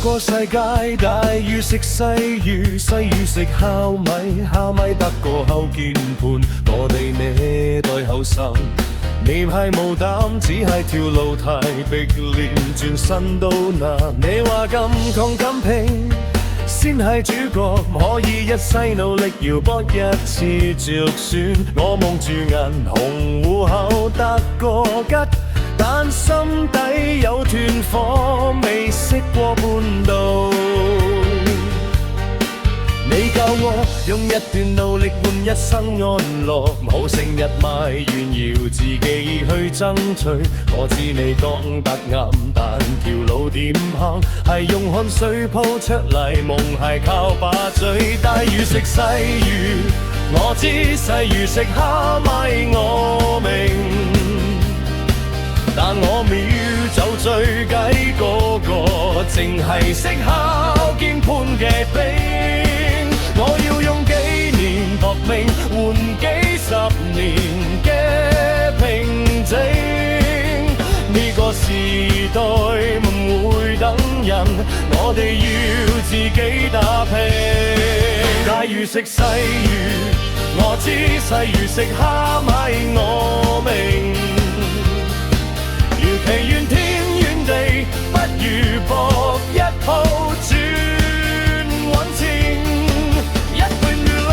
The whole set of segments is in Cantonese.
個世界大雨食細雨，細雨食烤米，烤米得個後鍵盤。我哋呢代後生，你係冇膽，只係條路太逼連，轉身都難。你話咁窮咁拼，先係主角，可以一世努力搖波一次着選。我望住銀行戶口得個吉，但心底有團火未熄過半度。你教我用一段努力換一生安樂，冇成日埋怨要自己去爭取。我知你講得啱，但條路點行係用汗水鋪出嚟，夢係靠把嘴。大魚食細魚，我知細魚食蝦米我明，但我秒就最計嗰個，淨係識敲鍵盤嘅兵。我要用幾年搏命換幾十年嘅平靜。呢個時代唔會等人，我哋要自己打拼。大魚食細魚，我知細魚食蝦米我明。其遠天遠地，不如搏一鋪轉揾錢。一段閱歷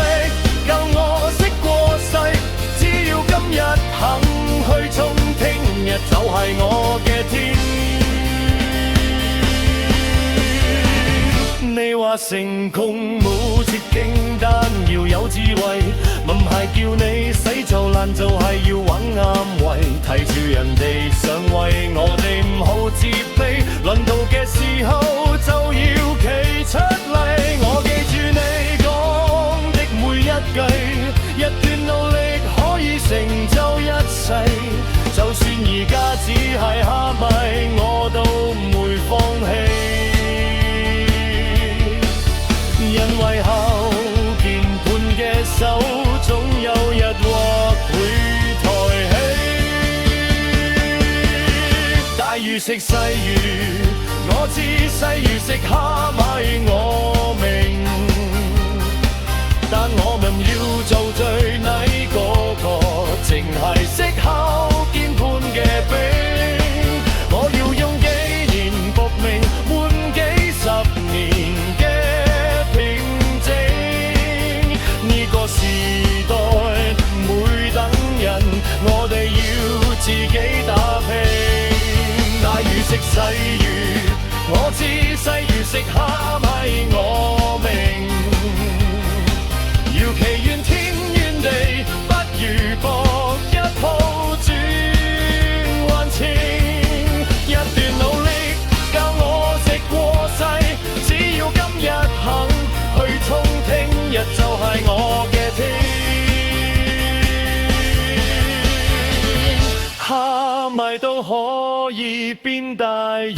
夠我識過世，只要今日肯去衝，聽日就係我嘅天。你話成功冇捷徑，但要有智慧，唔係叫你死就爛，就係要揾啱位。睇住人哋上位，我哋唔好自卑，輪到嘅時候就要企出嚟。我記住你講的每一句，一段努力可以成就一切。就算而家只係蝦米，我都唔會放棄。因為後鍵盤嘅手，總有日或會抬起。大魚食細魚，我知細魚食蝦米我明，但我們要做最尾嗰個，淨係識敲鍵盤嘅兵。我要用幾年搏命換幾十年嘅平靜。呢個時代唔會等人，我哋要自己打拼。大魚食細魚，我知細魚食蝦米我明。要其遠天遠地，不如搏一鋪轉還錢。一段努力教我食過世，只要今日肯去衝，聽日就係我嘅天。蝦米都可以變大魚，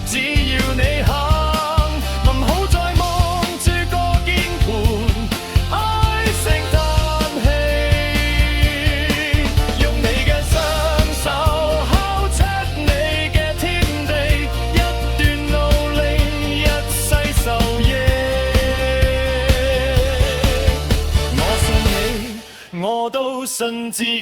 只要你肯，唔好再望住個鍵盤，唉聲嘆氣。用你嘅雙手敲出你嘅天地，一段努力一世受益。我信你，我都信自己。